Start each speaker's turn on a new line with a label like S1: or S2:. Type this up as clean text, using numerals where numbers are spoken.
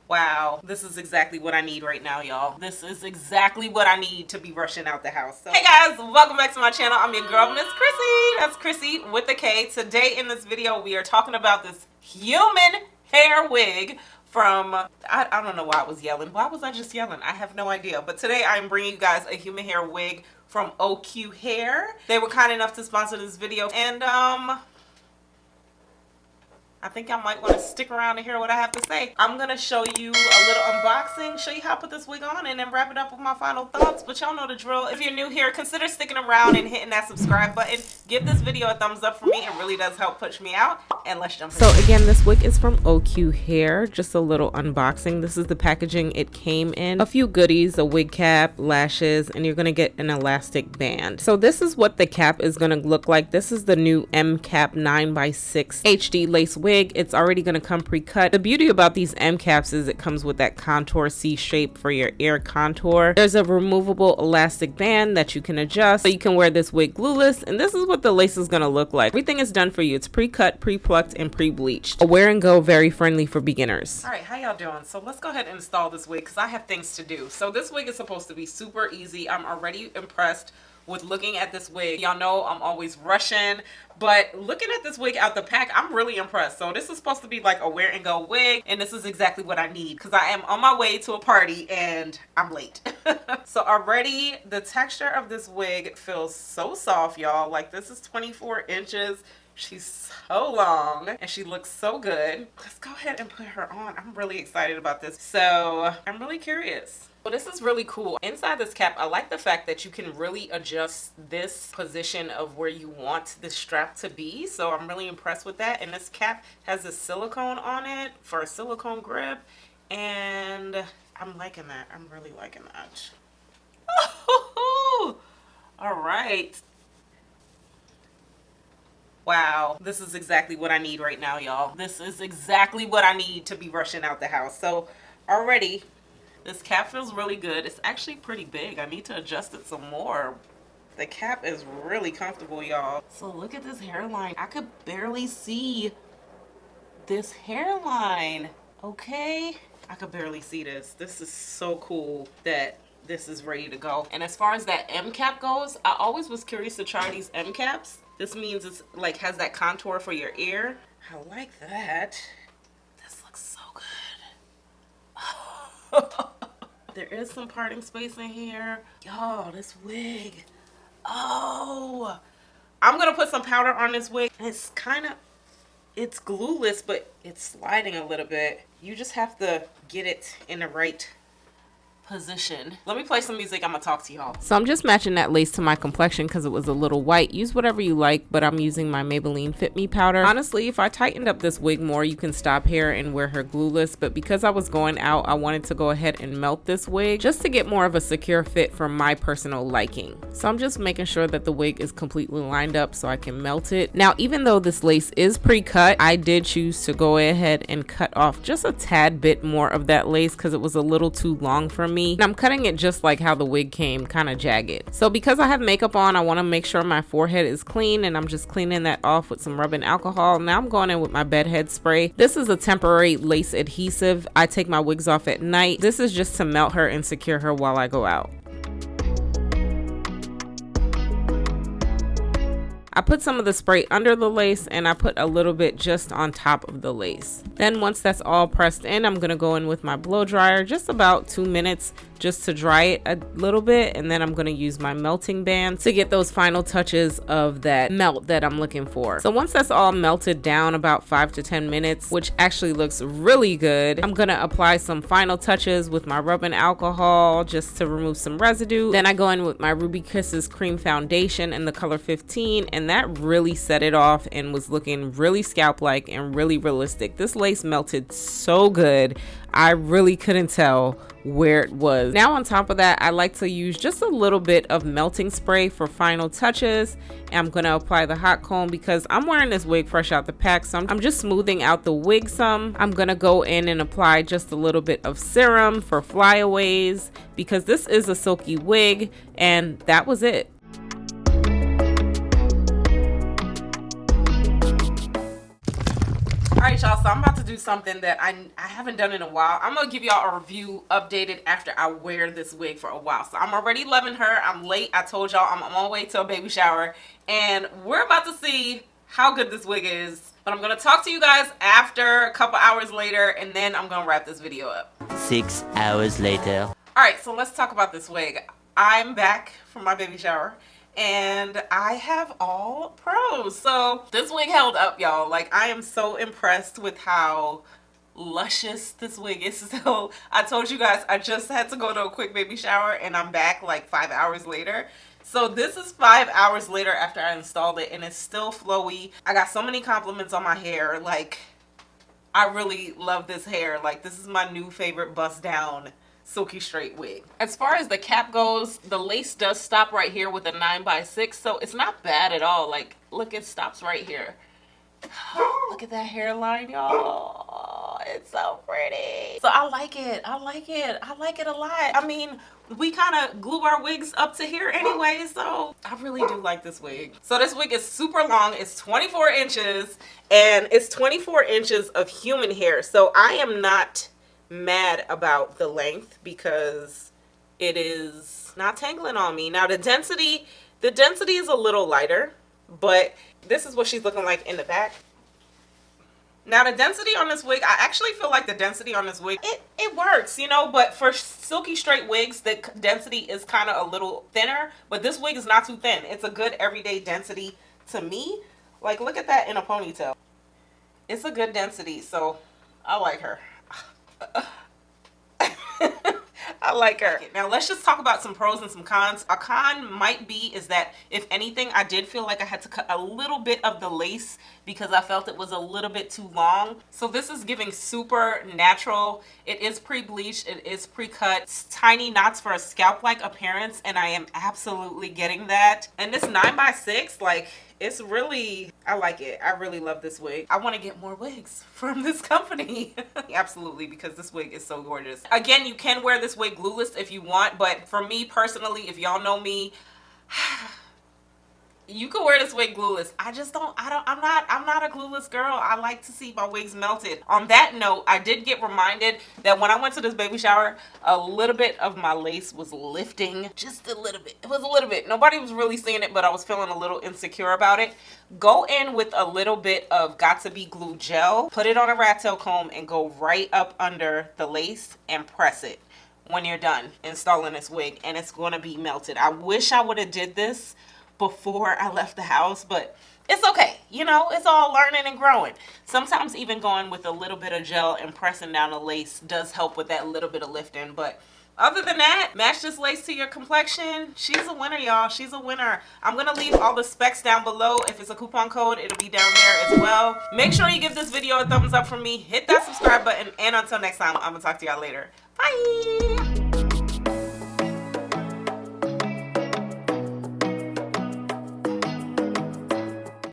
S1: Wow, this is exactly what I need right now, y'all. This is exactly what I need to be rushing out the house. So, hey guys, welcome back to my channel. I'm your girl, Miss Khrissy. That's Khrissy with a K. Today in this video, we are talking about this human hair wig from, I don't know why I was yelling. Why was I just yelling? I have no idea. But today I'm bringing you guys a human hair wig from 𝐻𝐾 Hair. They were kind enough to sponsor this video, and I think I might want to stick around to hear what I have to say. I'm going to show you a little unboxing, show you how I put this wig on, and then wrap it up with my final thoughts. But y'all know the drill. If you're new here, consider sticking around and hitting that subscribe button. Give this video a thumbs up for me. It really does help push me out. And let's jump in. So again, this wig is from 𝐻𝐾 Hair. Just a little unboxing. This is the packaging it came in. A few goodies, a wig cap, lashes, and you're going to get an elastic band. So this is what the cap is going to look like. This is the new M-Cap 9x6 HD lace wig. It's already going to come pre-cut. The beauty about these M caps is it comes with that contour C shape for your ear contour. There's a removable elastic band that you can adjust, so you can wear this wig glueless, and this is what the lace is going to look like. Everything is done for you. It's pre-cut, pre-plucked, and pre-bleached. A wear and go, very friendly for beginners. All right, how y'all doing? So let's go ahead and install this wig because I have things to do. So this wig is supposed to be super easy. I'm already impressed with looking at this wig. Y'all know I'm always rushing, but looking at this wig out the pack, I'm really impressed. So this is supposed to be like a wear and go wig, and this is exactly what I need because I am on my way to a party and I'm late. So already the texture of this wig feels so soft, y'all. Like, this is 24 inches. She's so long and she looks so good. Let's go ahead and put her on. I'm really excited about this. So I'm really curious. Well, this is really cool. Inside this cap, I like the fact that you can really adjust this position of where you want the strap to be. So I'm really impressed with that. And this cap has this silicone on it for a silicone grip. And I'm liking that. I'm really liking that. All right. Wow, this is exactly what I need right now, y'all. This is exactly what I need to be rushing out the house. So already, this cap feels really good. It's actually pretty big. I need to adjust it some more. The cap is really comfortable, y'all. So look at this hairline. I could barely see this hairline, okay? I could barely see this. This is so cool that this is ready to go. And as far as that M cap goes, I always was curious to try these M caps. This means it's like has that contour for your ear. I like that. This looks so good. There is some parting space in here. Y'all, this wig. Oh, I'm gonna put some powder on this wig. It's it's glueless, but it's sliding a little bit. You just have to get it in the right position. Let me play some music. I'm gonna talk to y'all. So I'm just matching that lace to my complexion because it was a little white. Use whatever you like, but I'm using my Maybelline Fit Me powder. Honestly, if I tightened up this wig more, you can stop here and wear her glueless, but because I was going out, I wanted to go ahead and melt this wig just to get more of a secure fit for my personal liking. So I'm just making sure that the wig is completely lined up so I can melt it. Now, even though this lace is pre-cut, I did choose to go ahead and cut off just a tad bit more of that lace because it was a little too long for me. And I'm cutting it just like how the wig came, kind of jagged. So because I have makeup on, I want to make sure my forehead is clean, and I'm just cleaning that off with some rubbing alcohol. Now I'm going in with my bedhead spray. This is a temporary lace adhesive. I take my wigs off at night. This is just to melt her and secure her while I go out. I put some of the spray under the lace, and I put a little bit just on top of the lace. Then once that's all pressed in, I'm gonna go in with my blow dryer, just about 2 minutes, just to dry it a little bit, and then I'm gonna use my melting band to get those final touches of that melt that I'm looking for. So once that's all melted down, about 5 to 10 minutes, which actually looks really good, I'm gonna apply some final touches with my rubbing alcohol just to remove some residue. Then I go in with my Ruby Kisses cream foundation in the color 15, and that really set it off and was looking really scalp-like and really realistic. This lace melted so good, I really couldn't tell where it was. Now on top of that, I like to use just a little bit of melting spray for final touches. And I'm gonna apply the hot comb because I'm wearing this wig fresh out the pack, so I'm just smoothing out the wig some. I'm gonna go in and apply just a little bit of serum for flyaways because this is a silky wig, and that was it. All Alright y'all, so I'm about to do something that I haven't done in a while. I'm gonna give y'all a review updated after I wear this wig for a while. So I'm already loving her. I'm late. I told y'all I'm on my way to a baby shower, and we're about to see how good this wig is. But I'm gonna talk to you guys after a couple hours later, and then I'm gonna wrap this video up.
S2: 6 hours later.
S1: Alright, so let's talk about this wig. I'm back from my baby shower, and I have all pros. So this wig held up, y'all. Like, I am so impressed with how luscious this wig is. So I told you guys I just had to go to a quick baby shower, and I'm back like 5 hours later. So this is 5 hours later after I installed it, and it's still flowy. I got so many compliments on my hair. Like, I really love this hair. Like, this is my new favorite bust down silky straight wig. As far as the cap goes, the lace does stop right here with a 9x6, so it's not bad at all. Like, look, it stops right here. Look at that hairline, y'all. It's so pretty. So I like it. I like it. I like it a lot. I mean, we kind of glue our wigs up to here anyway, so I really do like this wig. So this wig is super long. It's 24 inches, and it's 24 inches of human hair. So I am not mad about the length because it is not tangling on me. Now the density is a little lighter, but this is what she's looking like in the back. Now the density on this wig, I actually feel like the density on this wig, it works, you know, but for silky straight wigs, the density is kind of a little thinner, but this wig is not too thin. It's a good everyday density to me. Like, look at that in a ponytail. It's a good density, so I like her. I like her. Now let's just talk about some pros and some cons. A con might be is that, if anything, I did feel like I had to cut a little bit of the lace because I felt it was a little bit too long. So this is giving super natural. It is pre-bleached, it is pre-cut, tiny knots for a scalp-like appearance, and I am absolutely getting that. And this 9x6, like, it's really, I like it. I really love this wig. I want to get more wigs from this company. Absolutely, because this wig is so gorgeous. Again, you can wear this wig glueless if you want, but for me personally, if y'all know me, you can wear this wig glueless. I'm not a glueless girl. I like to see my wigs melted. On that note, I did get reminded that when I went to this baby shower, a little bit of my lace was lifting. Just a little bit. It was a little bit. Nobody was really seeing it, but I was feeling a little insecure about it. Go in with a little bit of got2b glue gel, put it on a rat tail comb, and go right up under the lace and press it when you're done installing this wig, and it's going to be melted. I wish I would have did this before I left the house, but it's okay. You know, it's all learning and growing. Sometimes even going with a little bit of gel and pressing down the lace does help with that little bit of lifting. But other than that, match this lace to your complexion. She's a winner, y'all. She's a winner. I'm gonna leave all the specs down below. If it's a coupon code, it'll be down there as well. Make sure you give this video a thumbs up from me. Hit that subscribe button, and until next time, I'm gonna talk to y'all later. Bye.